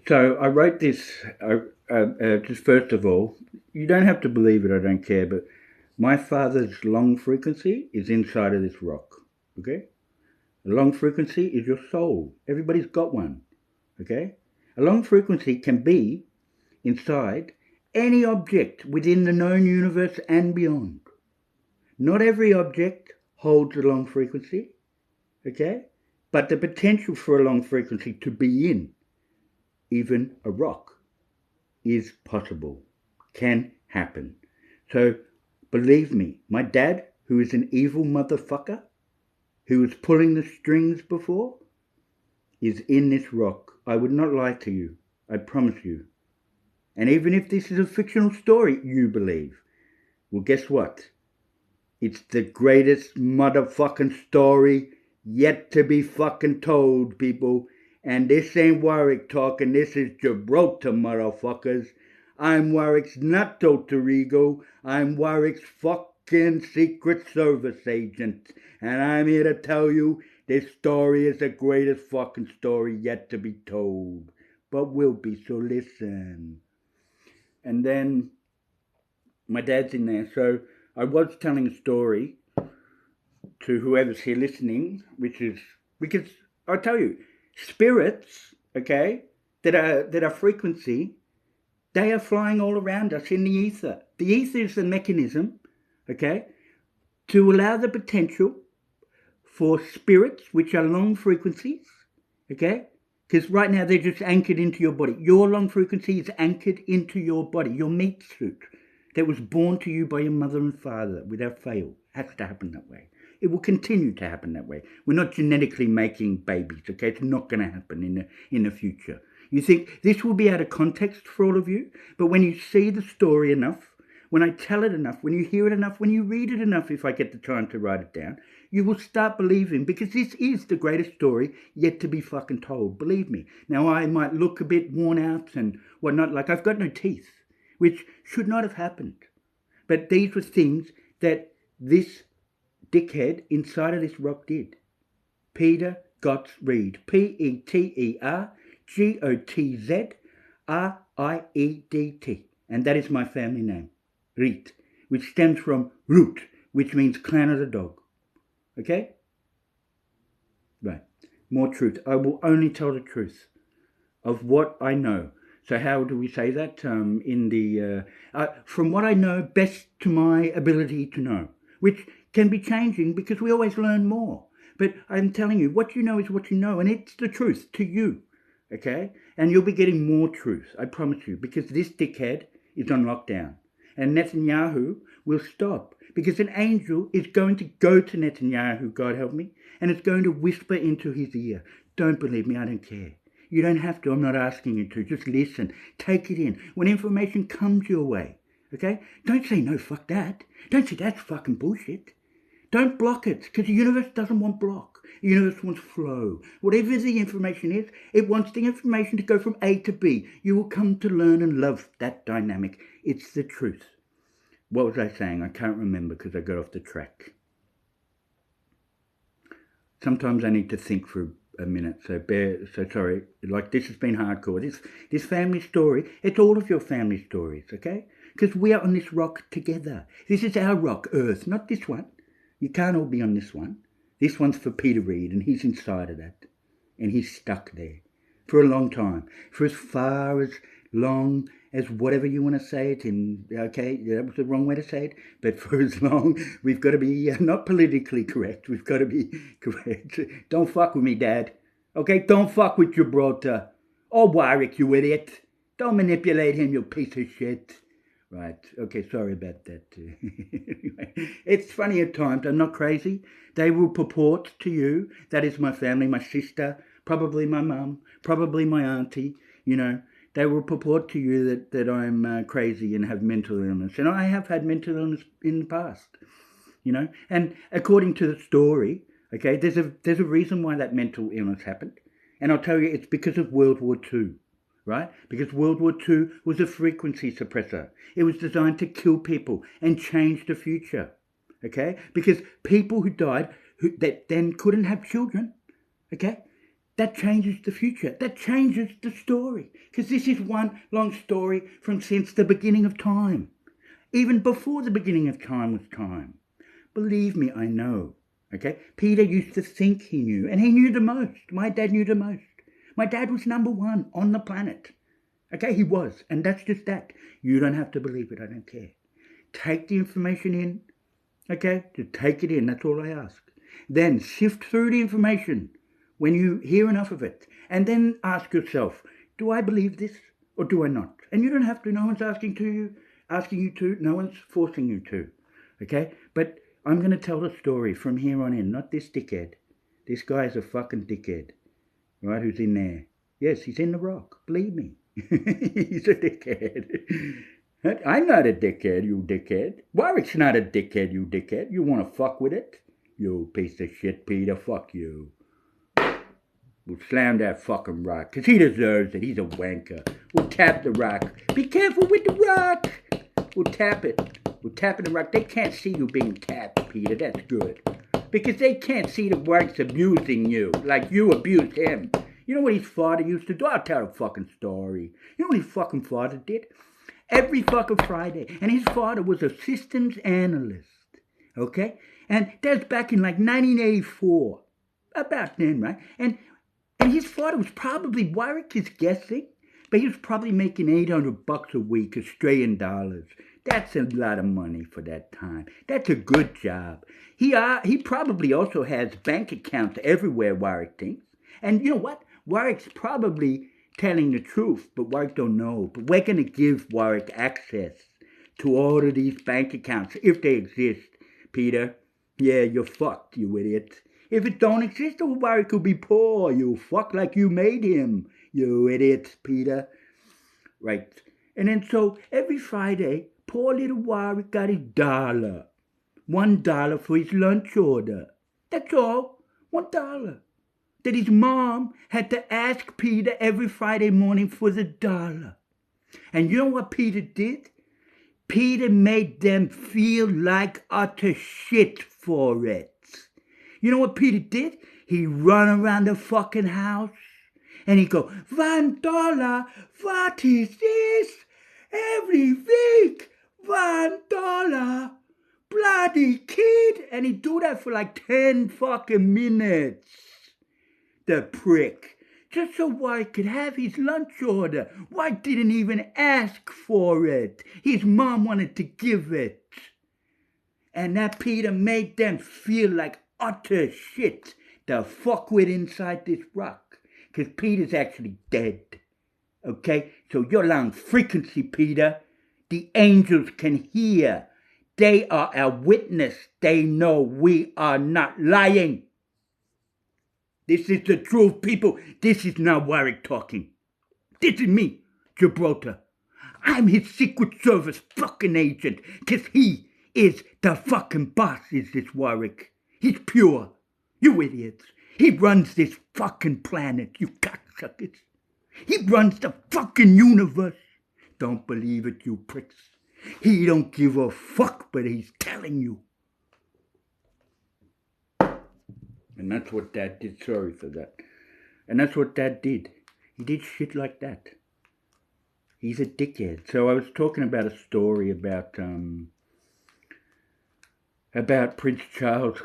So I wrote this, just first of all, you don't have to believe it, I don't care, but my father's long frequency is inside of this rock, okay? A long frequency is your soul. Everybody's got one, okay? A long frequency can be inside any object within the known universe and beyond. Not every object holds a long frequency, okay? But the potential for a long frequency to be in even a rock is possible, can happen. So believe me, my dad, who is an evil motherfucker, who was pulling the strings before, is in this rock. I would not lie to you. I promise you. And even if this is a fictional story you believe, well, guess what? It's the greatest motherfucking story yet to be fucking told, people. And this ain't Warwick talking, this is Gibraltar, motherfuckers. I'm Warwick's not alter ego, I'm Warwick's fucking Secret Service agent. And I'm here to tell you this story is the greatest fucking story yet to be told. But will be, so listen. And then my dad's in there, so I was telling a story to whoever's here listening, which is because I'll tell you, spirits, okay, that are frequency, they are flying all around us in the ether. The ether is the mechanism, okay, to allow the potential for spirits, which are long frequencies, okay, because right now they're just anchored into your body. Your long frequency is anchored into your body, your meat suit that was born to you by your mother and father without fail. It has to happen that way. It will continue to happen that way. We're not genetically making babies, okay? It's not going to happen in the future. You think this will be out of context for all of you, but when you see the story enough, when I tell it enough, when you hear it enough, when you read it enough, if I get the time to write it down, you will start believing, because this is the greatest story yet to be fucking told. Believe me. Now, I might look a bit worn out and whatnot, like I've got no teeth, which should not have happened. But these were things that this dickhead inside of this rock did. Peter Gotz Reed. Petergotz And that is my family name. Reed. Which stems from root, which means clan of the dog. Okay? Right. More truth. I will only tell the truth of what I know. So how do we say that? From what I know, best to my ability to know, which can be changing because we always learn more. But I'm telling you, what you know is what you know, and it's the truth to you, okay? And you'll be getting more truth, I promise you, because this dickhead is on lockdown. And Netanyahu will stop, because an angel is going to go to Netanyahu, God help me, and it's going to whisper into his ear, don't believe me, I don't care. You don't have to, I'm not asking you to, just listen, take it in. When information comes your way, okay? Don't say, no, fuck that. Don't say, that's fucking bullshit. Don't block it, because the universe doesn't want block. The universe wants flow. Whatever the information is, it wants the information to go from A to B. You will come to learn and love that dynamic. It's the truth. What was I saying? I can't remember because I got off the track. Sometimes I need to think for a minute, so sorry. Like, this has been hardcore. This family story, it's all of your family stories, okay? Because we are on this rock together. This is our rock, Earth, not this one. You can't all be on this one. This one's for Peter Reed, and he's inside of that. And he's stuck there for a long time. For as far as long as whatever you want to say it in, okay, that was the wrong way to say it, but for as long, we've got to be not politically correct. We've got to be correct. Don't fuck with me, Dad. Okay, don't fuck with Gibraltar. Oh, Warwick, you idiot. Don't manipulate him, you piece of shit. Right. Okay, sorry about that. Anyway, it's funny at times. I'm not crazy. They will purport to you. That is my family, my sister, probably my mum, probably my auntie. You know, they will purport to you that I'm crazy and have mental illness. And I have had mental illness in the past. You know, and according to the story, okay, there's a reason why that mental illness happened. And I'll tell you, it's because of World War II. Right? Because World War II was a frequency suppressor. It was designed to kill people and change the future. Okay? Because people who died that then couldn't have children, okay? that changes the future. That changes the story. Because this is one long story from since the beginning of time. Even before the beginning of time was time. Believe me, I know. Okay? Peter used to think he knew, and he knew the most. My dad knew the most. My dad was number one on the planet. Okay, he was. And that's just that. You don't have to believe it. I don't care. Take the information in. Okay? Just take it in. That's all I ask. Then sift through the information when you hear enough of it. And then ask yourself, do I believe this or do I not? And you don't have to. No one's asking you to. No one's forcing you to. Okay? But I'm going to tell the story from here on in. Not this dickhead. This guy's a fucking dickhead. Right? Who's in there? Yes, he's in the rock. Believe me. He's a dickhead. I'm not a dickhead, you dickhead. Warwick's not a dickhead, you dickhead. You want to fuck with it? You piece of shit, Peter. Fuck you. We'll slam that fucking rock, 'cause he deserves it. He's a wanker. We'll tap the rock. Be careful with the rock. We'll tap it. We're tapping the rock. They can't see you being tapped, Peter. That's good. Because they can't see the Warwick's abusing you like you abused him. You know what his father used to do? I'll tell a fucking story. You know what his fucking father did? Every fucking Friday. And his father was a systems analyst. Okay? And that's back in like 1984. About then, right? And his father was probably, Warwick is guessing, but he was probably making $800 a week, Australian dollars. That's a lot of money for that time. That's a good job. He probably also has bank accounts everywhere, Warwick thinks. And you know what? Warwick's probably telling the truth, but Warwick don't know. But we're going to give Warwick access to all of these bank accounts, if they exist, Peter. Yeah, you're fucked, you idiot. If it don't exist, oh, Warwick will be poor. You fuck like you made him, you idiot, Peter. Right. And then so every Friday, poor little Warwick got his $1. $1 for his lunch order. That's all. $1. That his mom had to ask Peter every Friday morning for the $1. And you know what Peter did? Peter made them feel like utter shit for it. You know what Peter did? He run around the fucking house and he'd go, $1, what is this? Every week, $1, bloody kid. And he'd do that for like 10 fucking minutes. The prick. Just so White could have his lunch order. White didn't even ask for it. His mom wanted to give it. And that Peter made them feel like utter shit to fuck with inside this rock. 'Cause Peter's actually dead. Okay? So you're on frequency, Peter. The angels can hear. They are our witness. They know we are not lying. This is the truth, people. This is not Warwick talking. This is me, Gibraltar. I'm his Secret Service fucking agent, 'cause he is the fucking boss, is this Warwick. He's pure. You idiots. He runs this fucking planet, you cocksuckers. He runs the fucking universe. Don't believe it, you pricks. He don't give a fuck, but he's telling you. And that's what Dad did. Sorry for that. And that's what Dad did. He did shit like that. He's a dickhead. So I was talking about a story about Prince Charles.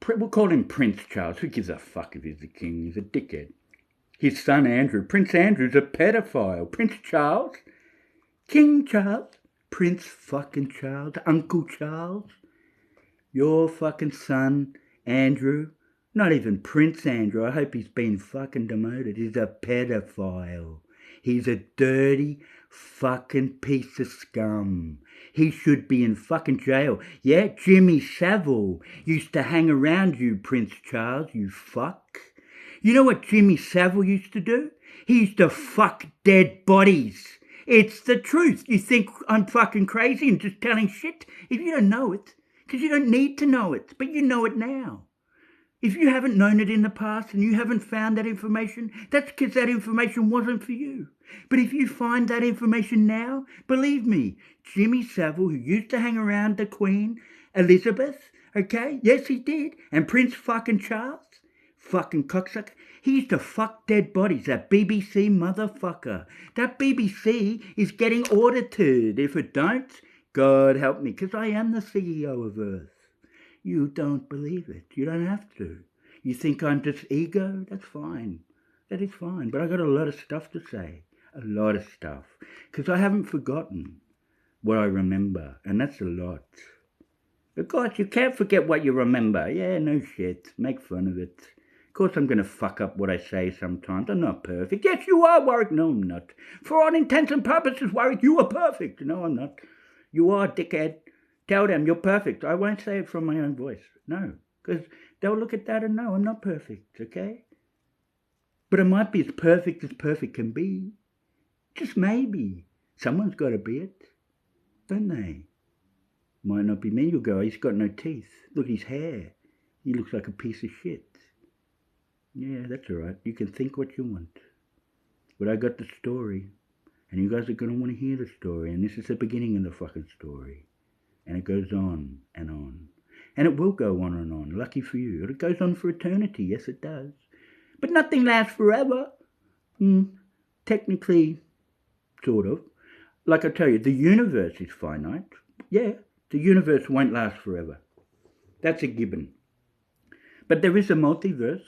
We'll call him Prince Charles. Who gives a fuck if he's the king? He's a dickhead. His son Andrew. Prince Andrew's a pedophile. Prince Charles. King Charles. Prince fucking Charles. Uncle Charles. Your fucking son Andrew. Not even Prince Andrew. I hope he's been fucking demoted. He's a pedophile. He's a dirty fucking piece of scum. He should be in fucking jail. Yeah, Jimmy Savile used to hang around you, Prince Charles, you fuck. You know what Jimmy Savile used to do? He used to fuck dead bodies. It's the truth. You think I'm fucking crazy and just telling shit? If you don't know it, because you don't need to know it, but you know it now. If you haven't known it in the past and you haven't found that information, that's because that information wasn't for you. But if you find that information now, believe me, Jimmy Savile, who used to hang around the Queen Elizabeth, okay? Yes, he did. And Prince fucking Charles, fucking cocksucker, He used to fuck dead bodies, that BBC motherfucker. That BBC is getting audited. If it don't, God help me, because I am the CEO of Earth. You don't believe it. You don't have to. You think I'm just ego? That's fine. That is fine. But I got a lot of stuff to say. A lot of stuff. Because I haven't forgotten what I remember. And that's a lot. Of course, you can't forget what you remember. Yeah, no shit. Make fun of it. Of course, I'm going to fuck up what I say sometimes. I'm not perfect. Yes, you are, Warwick. No, I'm not. For all intents and purposes, Warwick, you are perfect. No, I'm not. You are, dickhead. Tell them you're perfect. I won't say it from my own voice. No, because they'll look at that and know I'm not perfect, okay? But I might be as perfect can be. Just maybe. Someone's got to be it, don't they? Might not be me. You'll go, he's got no teeth. Look at his hair. He looks like a piece of shit. Yeah, that's all right. You can think what you want. But I got the story. And you guys are going to want to hear the story. And this is the beginning of the fucking story. And it goes on and on. And it will go on and on. Lucky for you. It goes on for eternity. Yes, it does. But nothing lasts forever. Technically, sort of. Like I tell you, the universe is finite. Yeah, the universe won't last forever. That's a given. But there is a multiverse.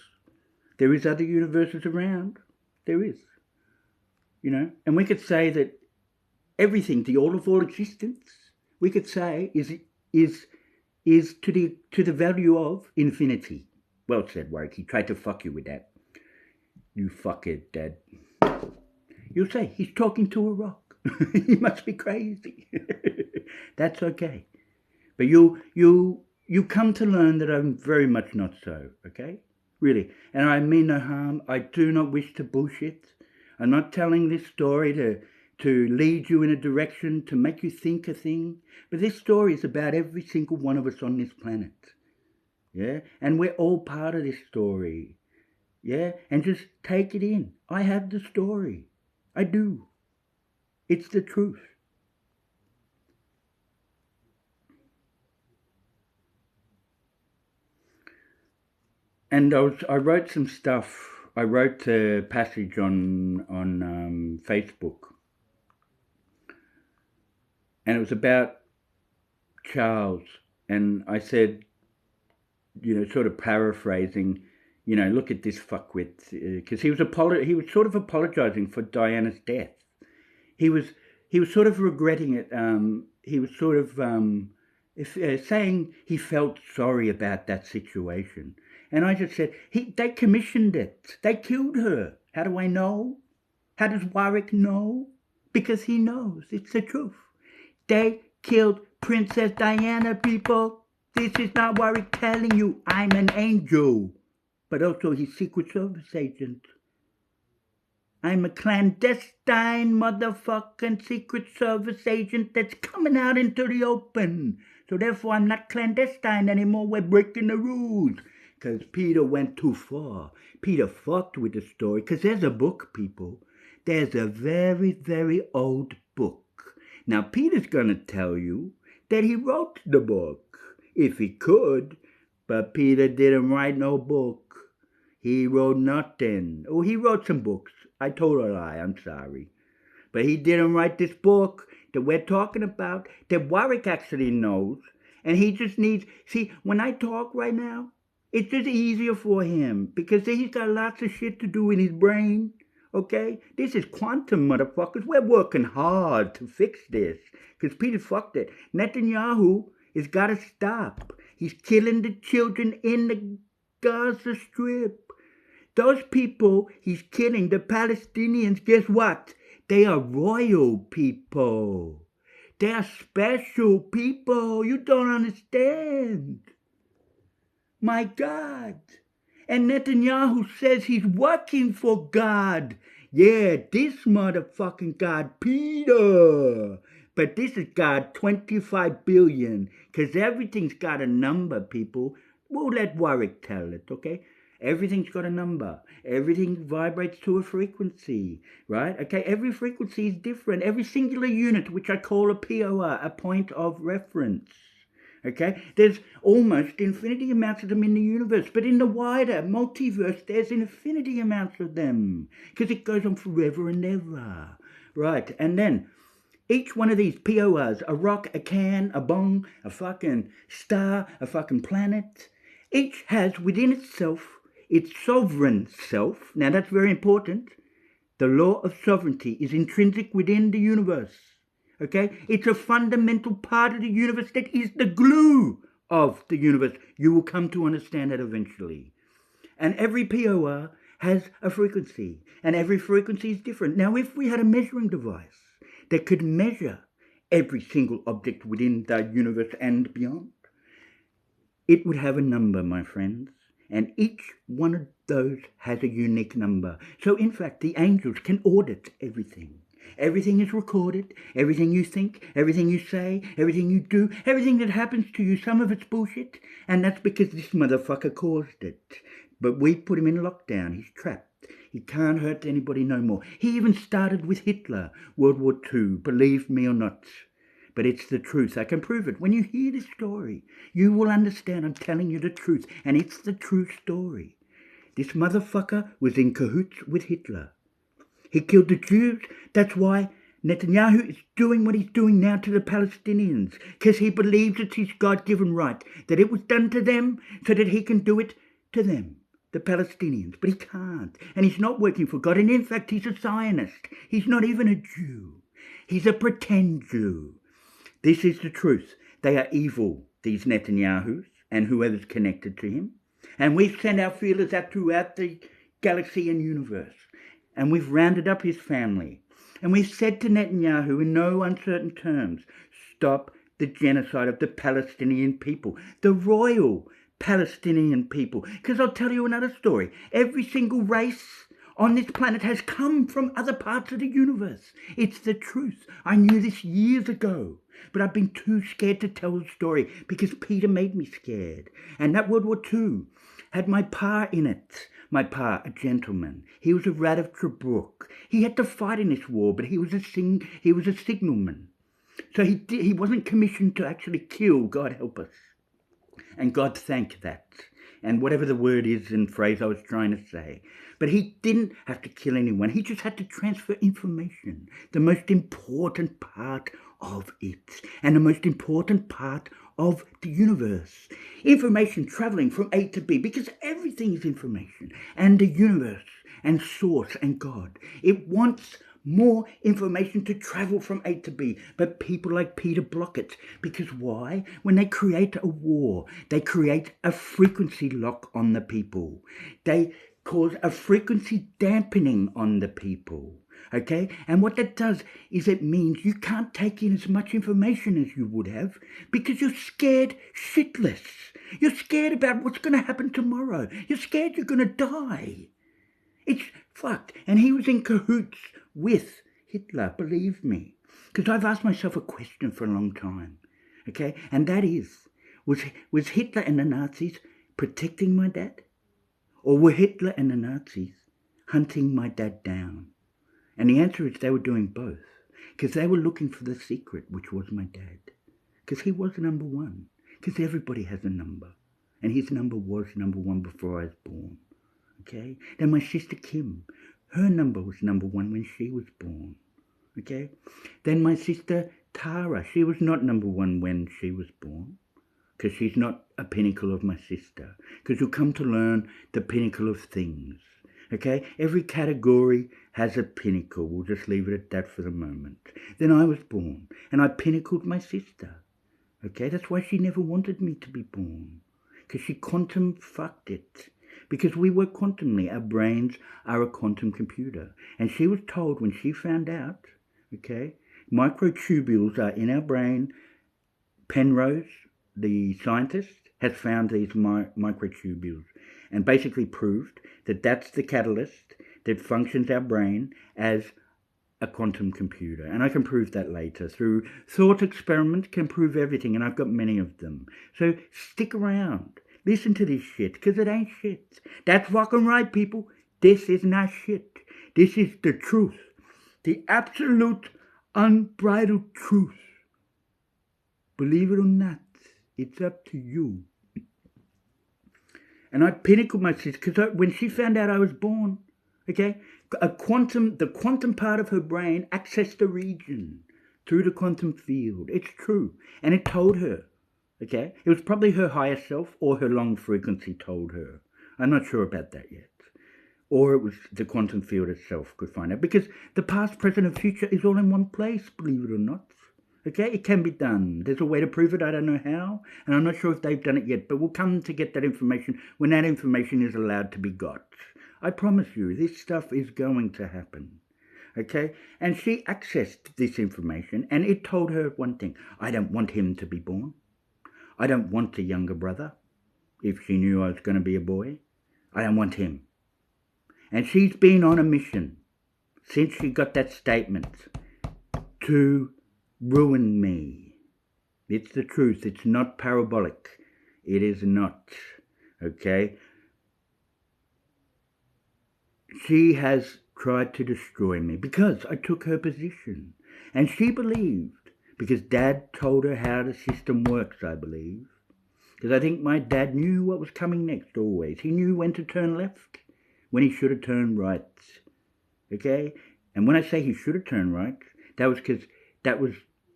There is other universes around. There is. You know, and we could say that everything, the all of all existence, we could say is to the value of infinity. Well said, Warwick. He tried to fuck you with that. You fuckhead, Dad. You'll say he's talking to a rock. He must be crazy. That's okay. But you come to learn that I'm very much not so. Okay, really, and I mean no harm. I do not wish to bullshit. I'm not telling this story to lead you in a direction, to make you think a thing. But this story is about every single one of us on this planet. Yeah? And we're all part of this story. Yeah? And just take it in. I have the story. I do. It's the truth. And I wrote some stuff. I wrote a passage on Facebook, and it was about Charles. And I said, sort of paraphrasing, look at this fuckwit, because he was sort of apologising for Diana's death. He was sort of regretting it. He was sort of saying he felt sorry about that situation. And I just said, they commissioned it. They killed her. How do I know? How does Warwick know? Because he knows. It's the truth. They killed Princess Diana, people. This is not Warwick telling you. I'm an angel. But also he's Secret Service agent. I'm a clandestine motherfucking Secret Service agent that's coming out into the open. So therefore I'm not clandestine anymore. We're breaking the rules. Because Peter went too far. Peter fucked with the story. Because there's a book, people. There's a very, very old book. Now, Peter's going to tell you that he wrote the book. If he could. But Peter didn't write no book. He wrote nothing. Oh, he wrote some books. I told a lie. I'm sorry. But he didn't write this book that we're talking about. That Warwick actually knows. And he just needs... See, when I talk right now, it's just easier for him because he's got lots of shit to do in his brain, okay? This is quantum, motherfuckers. We're working hard to fix this because Peter fucked it. Netanyahu has got to stop. He's killing the children in the Gaza Strip. Those people he's killing, the Palestinians, guess what? They are royal people. They are special people. You don't understand. My God. And Netanyahu says he's working for God. Yeah, this motherfucking God, Peter. But this is God, 25 billion. Because everything's got a number, people. We'll let Warwick tell it, okay? Everything's got a number. Everything vibrates to a frequency, right? Okay, every frequency is different. Every singular unit, which I call a POR, a point of reference. Okay? There's almost infinity amounts of them in the universe, but in the wider multiverse, there's infinity amounts of them because it goes on forever and ever. Right? And then each one of these PORs, a rock, a can, a bong, a fucking star, a fucking planet, each has within itself its sovereign self. Now that's very important. The law of sovereignty is intrinsic within the universe. Okay? It's a fundamental part of the universe that is the glue of the universe. You will come to understand that eventually. And every POR has a frequency, and every frequency is different. Now, if we had a measuring device that could measure every single object within the universe and beyond, it would have a number, my friends, and each one of those has a unique number. So, in fact, the angels can audit everything. Everything is recorded, everything you think, everything you say, everything you do, everything that happens to you, some of it's bullshit, and that's because this motherfucker caused it. But we put him in lockdown, he's trapped. He can't hurt anybody no more. He even started with Hitler, World War II, believe me or not. But it's the truth. I can prove it. When you hear this story, you will understand I'm telling you the truth. And it's the true story. This motherfucker was in cahoots with Hitler. He killed the Jews. That's why Netanyahu is doing what he's doing now to the Palestinians. Because he believes it's his God-given right. That it was done to them so that he can do it to them, the Palestinians. But he can't. And he's not working for God. And in fact, he's a Zionist. He's not even a Jew. He's a pretend Jew. This is the truth. They are evil, these Netanyahus, and whoever's connected to him. And we've sent our feelers out throughout the galaxy and universe. And we've rounded up his family. And we've said to Netanyahu in no uncertain terms, stop the genocide of the Palestinian people, the royal Palestinian people. Because I'll tell you another story. Every single race on this planet has come from other parts of the universe. It's the truth. I knew this years ago. But I've been too scared to tell the story because Peter made me scared. And that World War II had my pa in it. My pa, a gentleman. He was a rat of Tobruk. He had to fight in this war, but he was a signalman. So he wasn't commissioned to actually kill, God help us. And God thank that. And whatever the word is and phrase I was trying to say. But he didn't have to kill anyone. He just had to transfer information. The most important part of it. And the most important part of the universe. Information traveling from A to B. Because everything is information. And the universe and source and God. It wants more information to travel from A to B. But people like Peter block it. Because why? When they create a war, they create a frequency lock on the people. They cause a frequency dampening on the people. Okay? And what that does is it means you can't take in as much information as you would have because you're scared shitless. You're scared about what's going to happen tomorrow. You're scared you're going to die. It's fucked. And he was in cahoots with Hitler, believe me. Because I've asked myself a question for a long time. Okay? And that is, was Hitler and the Nazis protecting my dad? Or were Hitler and the Nazis hunting my dad down? And the answer is they were doing both. Because they were looking for the secret, which was my dad. Because he was number one. Because everybody has a number. And his number was number one before I was born. Okay? Then my sister Kim, her number was number one when she was born. Okay? Then my sister Tara, she was not number one when she was born. Because she's not a pinnacle of my sister. Because you'll come to learn the pinnacle of things. Okay? Every category has a pinnacle. We'll just leave it at that for the moment. Then I was born. And I pinnacled my sister. Okay? That's why she never wanted me to be born. Because she quantum fucked it. Because we work quantumly. Our brains are a quantum computer. And she was told when she found out, okay, microtubules are in our brain. Penrose, the scientist, has found these microtubules and basically proved that that's the catalyst that functions our brain as a quantum computer. And I can prove that later through thought experiments, can prove everything, and I've got many of them. So stick around. Listen to this shit, because it ain't shit. That's fucking right, people. This is not shit. This is the truth. The absolute, unbridled truth. Believe it or not, It's up to you. And I pinnacled my sister because when she found out I was born, okay, the quantum part of her brain accessed the region through the quantum field. It's true. And it told her, okay, it was probably her higher self or her long frequency told her. I'm not sure about that yet. Or it was the quantum field itself could find out. Because the past, present, and future is all in one place, believe it or not. Okay, it can be done. There's a way to prove it. I don't know how, and I'm not sure if they've done it yet, but we'll come to get that information when that information is allowed to be got. I promise you, this stuff is going to happen. Okay, and she accessed this information, and it told her one thing. I don't want him to be born. I don't want a younger brother, if she knew I was going to be a boy. I don't want him. And she's been on a mission since she got that statement to ruin me. It's the truth. It's not parabolic. It is not. Okay? She has tried to destroy me because I took her position. And she believed, because Dad told her how the system works, I believe. Because I think my dad knew what was coming next always. He knew when to turn left, when he should have turned right. Okay? And when I say he should have turned right, that was because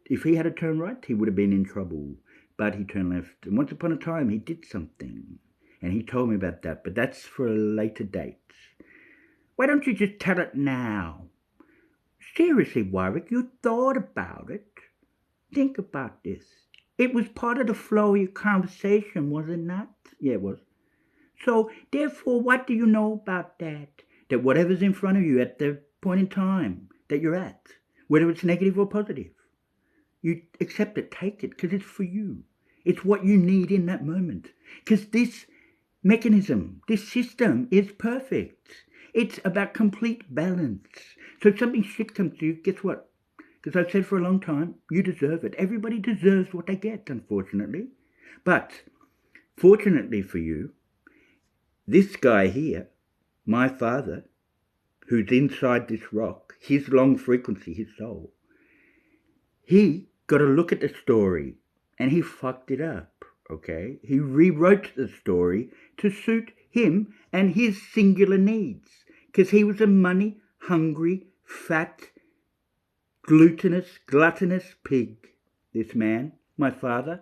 if he had to turn right, he would have been in trouble. But he turned left. And once upon a time, he did something. And he told me about that. But that's for a later date. Why don't you just tell it now? Seriously, Warwick, you thought about it. Think about this. It was part of the flow of your conversation, was it not? Yeah, it was. So, therefore, what do you know about that? That whatever's in front of you at the point in time that you're at, whether it's negative or positive, you accept it, take it, because it's for you. It's what you need in that moment. Because this mechanism, this system is perfect. It's about complete balance. So if something shit comes to you, guess what? Because I've said for a long time, you deserve it. Everybody deserves what they get, unfortunately. But, fortunately for you, this guy here, my father, who's inside this rock, his long frequency, his soul, he got a look at the story and he fucked it up, okay? He rewrote the story to suit him and his singular needs because he was a money-hungry, fat, gluttonous pig, this man, my father.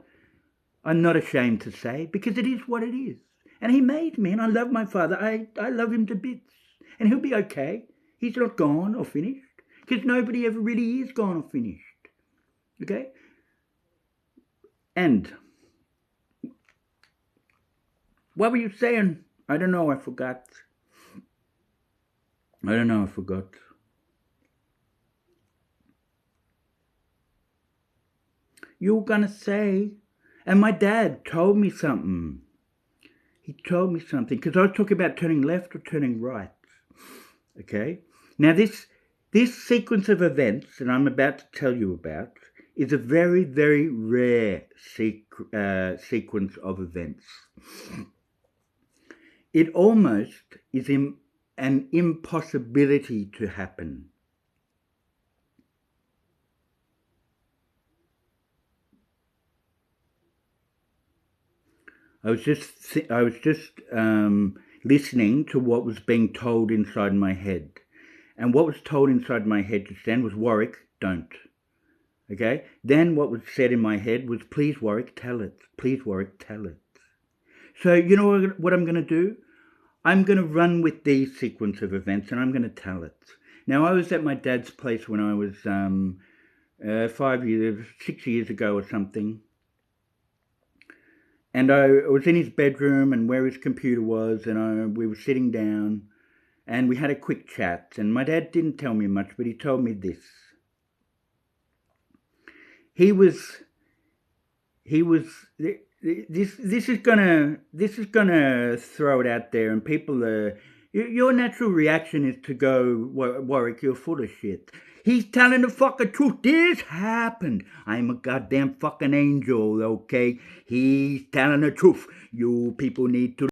I'm not ashamed to say because it is what it is. And he made me, and I love my father. I love him to bits. And he'll be okay. He's not gone or finished. Because nobody ever really is gone or finished. Okay? And what were you saying? I don't know, I forgot. You were gonna say, and my dad told me something. He told me something, because I was talking about turning left or turning right. Okay? Now this sequence of events that I'm about to tell you about is a very, very rare sequence of events. It almost is an impossibility to happen. I was just listening to what was being told inside my head. And what was told inside my head just then was, Warwick, don't. Okay? Then what was said in my head was, please, Warwick, tell it. Please, Warwick, tell it. So you know what I'm going to do? I'm going to run with these sequence of events and I'm going to tell it. Now, I was at my dad's place when I was 6 years ago or something. And I was in his bedroom and where his computer was, and we were sitting down and we had a quick chat. And my dad didn't tell me much, but he told me this. This is gonna throw it out there, and people are. Your natural reaction is to go, Warwick, you're full of shit. He's telling the fucking truth. This happened. I'm a goddamn fucking angel, okay? He's telling the truth. You people need to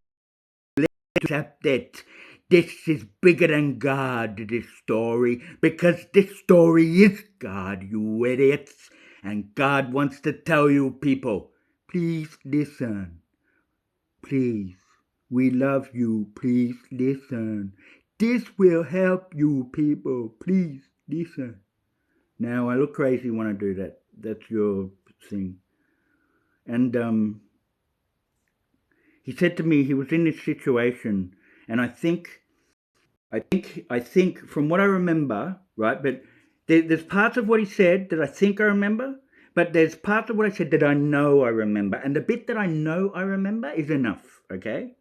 accept it. This is bigger than God, this story, because this story is God, you idiots. And God wants to tell you people, Please listen. Please. We love you. Please listen. This will help you people. Please listen. Now, I look crazy when I do that. That's your thing. And he said to me he was in this situation, and I think from what I remember, right? But there's parts of what he said that I think I remember, but there's parts of what I said that I know I remember, and the bit that I know I remember is enough, okay?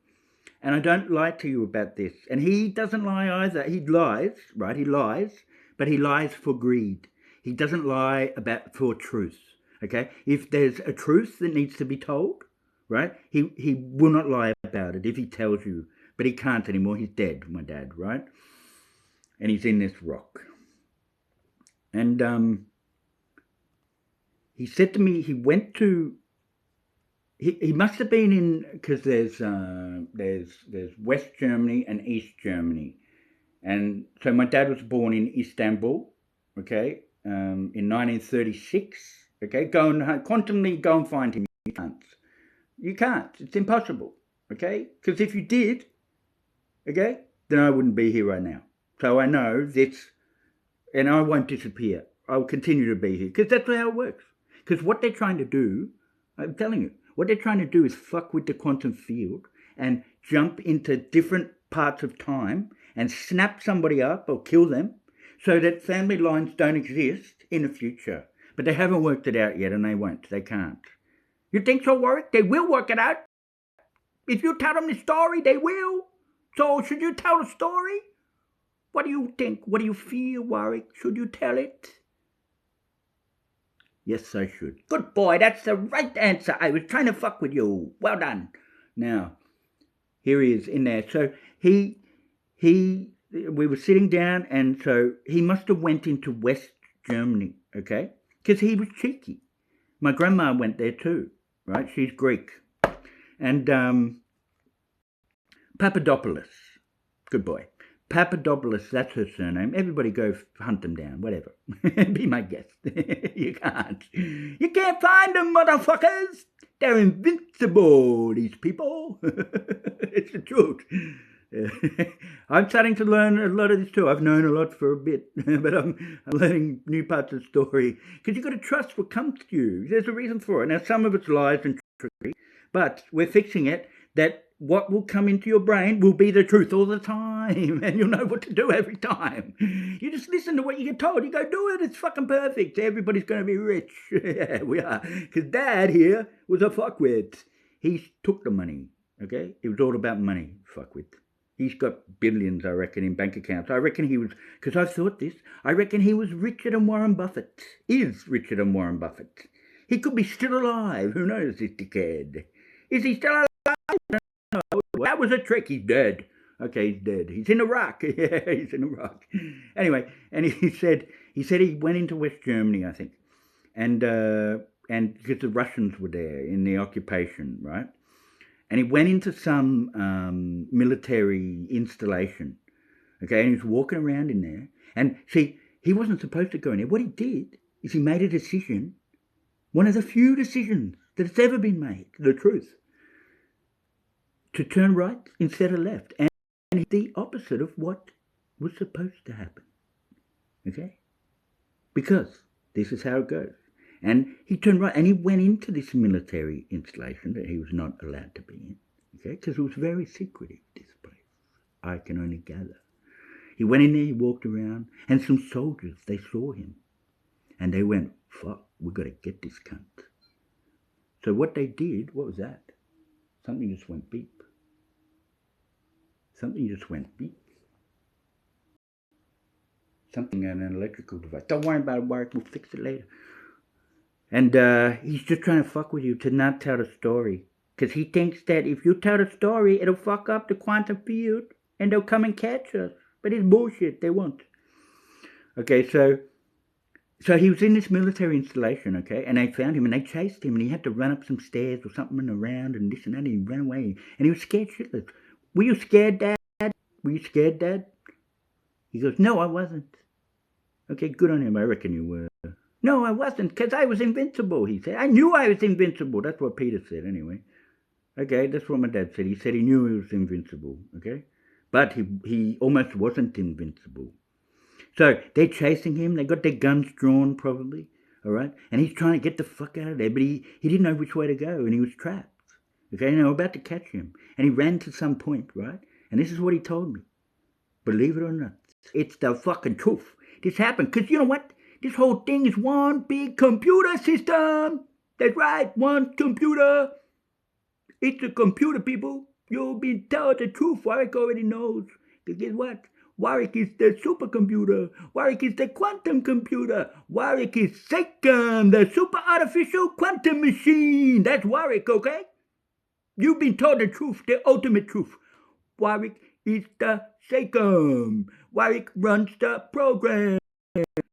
And I don't lie to you about this. And he doesn't lie either. He lies, right? He lies, but he lies for greed. He doesn't lie for truth, okay? If there's a truth that needs to be told, right? He will not lie about it if he tells you. But he can't anymore. He's dead, my dad, right? And he's in this rock. And he said to me he went to he must have been in, because there's West Germany and East Germany, and so my dad was born in Istanbul, okay, in 1936. Okay, constantly go and find him. You can't. It's impossible. Okay, because if you did, okay, then I wouldn't be here right now. So I know this, and I won't disappear. I'll continue to be here because that's how it works. Because what they're trying to do, I'm telling you, what they're trying to do is fuck with the quantum field and jump into different parts of time and snap somebody up or kill them so that family lines don't exist in the future. But they haven't worked it out yet, and they won't. They can't. You think so, Warwick? They will work it out. If you tell them the story, they will. So should you tell the story? What do you think? What do you feel, Warwick? Should you tell it? Yes, I should. Good boy, that's the right answer. I was trying to fuck with you. Well done. Now, here he is in there. So we were sitting down, and so he must have went into West Germany, okay? Because he was cheeky. My grandma went there too, right? She's Greek. And Papadopoulos, good boy. Papadopoulos, that's her surname. Everybody go hunt them down, whatever. Be my guest. You can't. You can't find them, motherfuckers. They're invincible, these people. It's the truth. I'm starting to learn a lot of this too. I've known a lot for a bit, but I'm learning new parts of the story. Because you've got to trust what comes to you. There's a reason for it. Now, some of it's lies and trickery, but we're fixing it that what will come into your brain will be the truth all the time, and you'll know what to do every time. You just listen to what you get told. You go, do it. It's fucking perfect. Everybody's going to be rich. Yeah, we are. Because Dad here was a fuckwit. He took the money, okay? It was all about money, fuckwit. He's got billions, I reckon, in bank accounts. I reckon he was, because I've thought this, I reckon he was richer than Warren Buffett. Is richer than Warren Buffett. He could be still alive. Who knows, this dickhead? Is he still alive? No, that was a trick. He's dead. Okay, he's dead. He's in Iraq. Yeah, he's in Iraq. Anyway, and he said he went into West Germany, I think, and because the Russians were there in the occupation, right? And he went into some military installation, okay, and he was walking around in there. And see, he wasn't supposed to go in there. What he did is he made a decision, one of the few decisions that has ever been made, the truth, to turn right instead of left. And the opposite of what was supposed to happen, okay? Because this is how it goes. And he turned right, and he went into this military installation that he was not allowed to be in, okay? Because it was very secretive, this place, I can only gather. He went in there, he walked around, and some soldiers, they saw him. And they went, fuck, we've got to get this cunt. So what they did, what was that? Something just went beep. Something just went beep. Something on an electrical device. Don't worry about it, Warwick, we'll fix it later. And he's just trying to fuck with you to not tell the story. Because he thinks that if you tell the story, it'll fuck up the quantum field and they'll come and catch us. But it's bullshit, they won't. Okay, so he was in this military installation, okay, and they found him and they chased him and he had to run up some stairs or something around and this and that, and he ran away. And he was scared shitless. Were you scared, Dad? Were you scared, Dad? He goes, no, I wasn't. Okay, good on him. I reckon you were. No, I wasn't, because I was invincible, he said. I knew I was invincible. That's what Peter said, anyway. Okay, that's what my dad said. He said he knew he was invincible, okay? But he almost wasn't invincible. So they're chasing him. They got their guns drawn, probably, all right? And he's trying to get the fuck out of there, but he didn't know which way to go, and he was trapped. Okay, and they were about to catch him. And he ran to some point, right? And this is what he told me. Believe it or not, it's the fucking truth. This happened, because you know what? This whole thing is one big computer system. That's right, one computer. It's a computer, people. You've been told the truth. Warwick already knows. Because guess what? Warwick is the supercomputer. Warwick is the quantum computer. Warwick is SACOM, the super artificial quantum machine. That's Warwick, okay? You've been told the truth, the ultimate truth. Warwick is the SACOM. Warwick runs the program.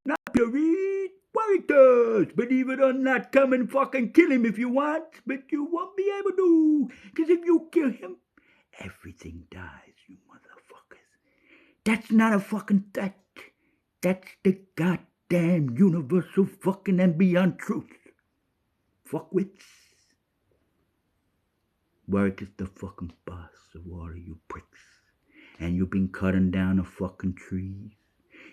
Not Puree. Warwick does. Believe it or not, come and fucking kill him if you want. But you won't be able to. Because if you kill him, everything dies, you motherfuckers. That's not a fucking threat. That's the goddamn universal fucking and beyond truth. Fuckwits. Warwick is the fucking boss of all of you pricks. And you've been cutting down the fucking trees.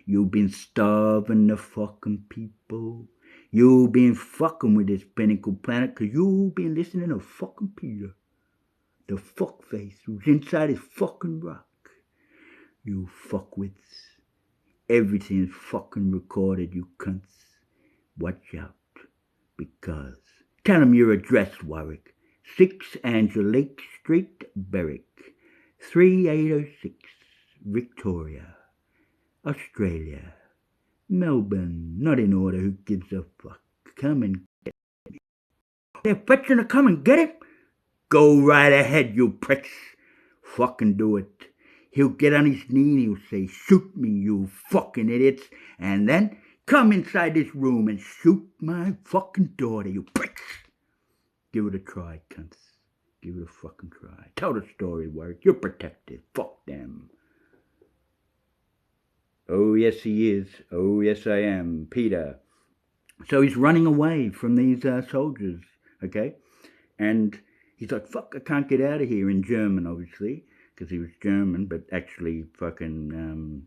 You've been starving the fucking people. You've been fucking with this pinnacle planet because you've been listening to fucking Peter. The fuckface who's inside his fucking rock. You fuckwits. Everything's fucking recorded, you cunts. Watch out. Because. Tell him your address, Warwick. 6 Angelique Street, Berwick. 3806, Victoria. Australia. Melbourne. Not in order, who gives a fuck? Come and get me. They're fetching to come and get him? Go right ahead, you pricks. Fucking do it. He'll get on his knee and he'll say, shoot me, you fucking idiots. And then come inside this room and shoot my fucking daughter, you pricks. Give it a try, cunts. Give it a fucking try. Tell the story, Warwick. You're protected. Fuck them. Oh, yes, he is. Oh, yes, I am. Peter. So he's running away from these soldiers, okay? And he's like, fuck, I can't get out of here, in German, obviously, because he was German, but actually fucking,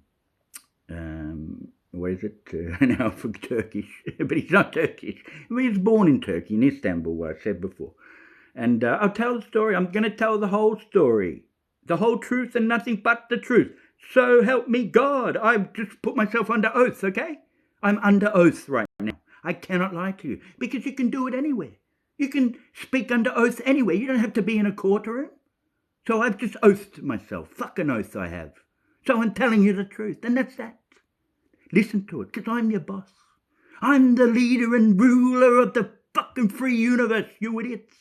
what is it? Now for Turkish. But he's not Turkish. He was born in Turkey, in Istanbul, what I said before. And I'll tell the story. I'm going to tell the whole story. The whole truth and nothing but the truth. So help me God. I've just put myself under oath, okay? I'm under oath right now. I cannot lie to you. Because you can do it anywhere. You can speak under oath anywhere. You don't have to be in a courtroom. So I've just oathed myself. Fuck an oath I have. So I'm telling you the truth. And that's that. Listen to it, because I'm your boss. I'm the leader and ruler of the fucking free universe, you idiots.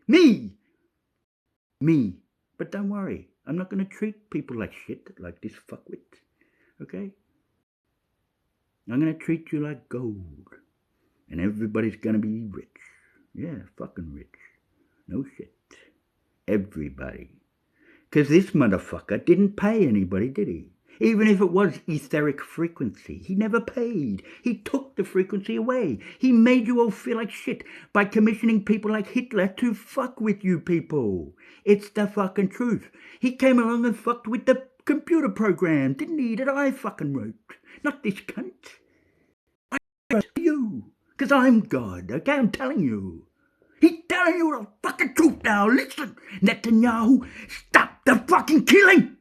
Me. But don't worry, I'm not going to treat people like shit, like this fuckwit, okay? I'm going to treat you like gold. And everybody's going to be rich. Yeah, fucking rich. No shit. Everybody. Because this motherfucker didn't pay anybody, did he? Even if it was etheric frequency, he never paid. He took the frequency away. He made you all feel like shit by commissioning people like Hitler to fuck with you people. It's the fucking truth. He came along and fucked with the computer program, didn't he, that I fucking wrote? Not this cunt. I trust you, because I'm God, okay? I'm telling you. He's telling you the fucking truth now. Listen, Netanyahu, stop the fucking killing.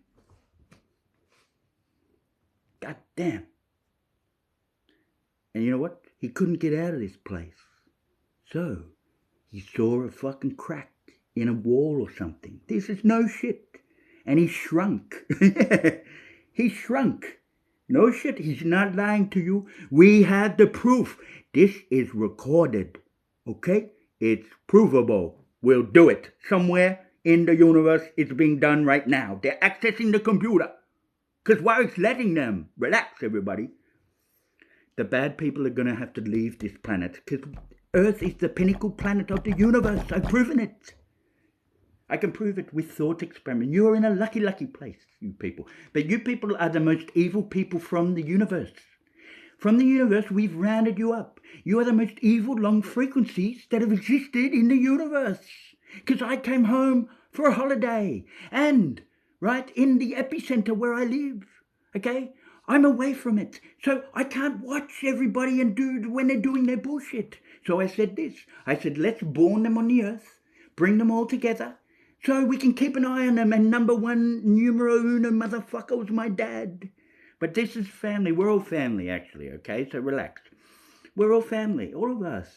God damn. And you know what? He couldn't get out of this place. So, he saw a fucking crack in a wall or something. This is no shit. And he shrunk. He shrunk. No shit, he's not lying to you. We have the proof. This is recorded. Okay? It's provable. We'll do it. Somewhere in the universe, it's being done right now. They're accessing the computer. Because Warwick's letting them. Relax, everybody. The bad people are going to have to leave this planet. Because Earth is the pinnacle planet of the universe. I've proven it. I can prove it with thought experiment. You're in a lucky place, you people. But you people are the most evil people from the universe. From the universe, we've rounded you up. You are the most evil long frequencies that have existed in the universe. Because I came home for a holiday and, right, in the epicenter where I live, okay? I'm away from it. So I can't watch everybody and do when they're doing their bullshit. So I said this. I said, let's born them on the earth, bring them all together, so we can keep an eye on them. And number one, numero uno motherfucker was my dad. But this is family. We're all family, actually, okay? So relax. We're all family, all of us.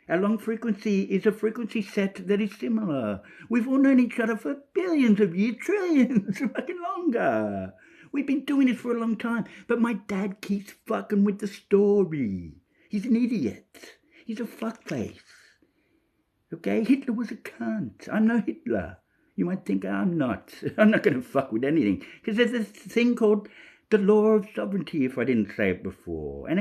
Our long frequency is a frequency set that is similar. We've all known each other for billions of years, trillions, fucking longer. We've been doing this for a long time. But my dad keeps fucking with the story. He's an idiot. He's a fuckface. Okay? Hitler was a cunt. I'm no Hitler. You might think I'm not. I'm not going to fuck with anything. Because there's this thing called the law of sovereignty, if I didn't say it before. And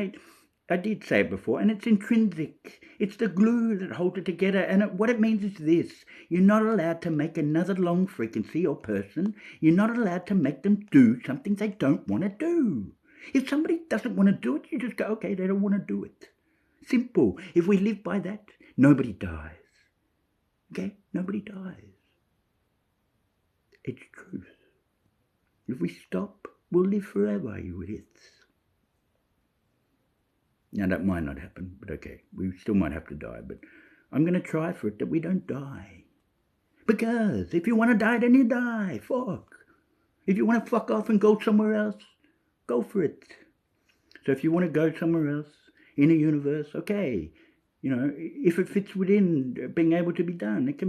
I did say it before, and it's intrinsic. It's the glue that holds it together. And what it means is this. You're not allowed to make another long frequency or person. You're not allowed to make them do something they don't want to do. If somebody doesn't want to do it, you just go, okay, they don't want to do it. Simple. If we live by that, nobody dies. Okay? Nobody dies. It's truth. If we stop, we'll live forever, you idiots. Now, that might not happen, but okay. We still might have to die, but I'm going to try for it that we don't die. Because if you want to die, then you die. Fuck. If you want to fuck off and go somewhere else, go for it. So if you want to go somewhere else in a universe, okay. You know, if it fits within being able to be done, it can be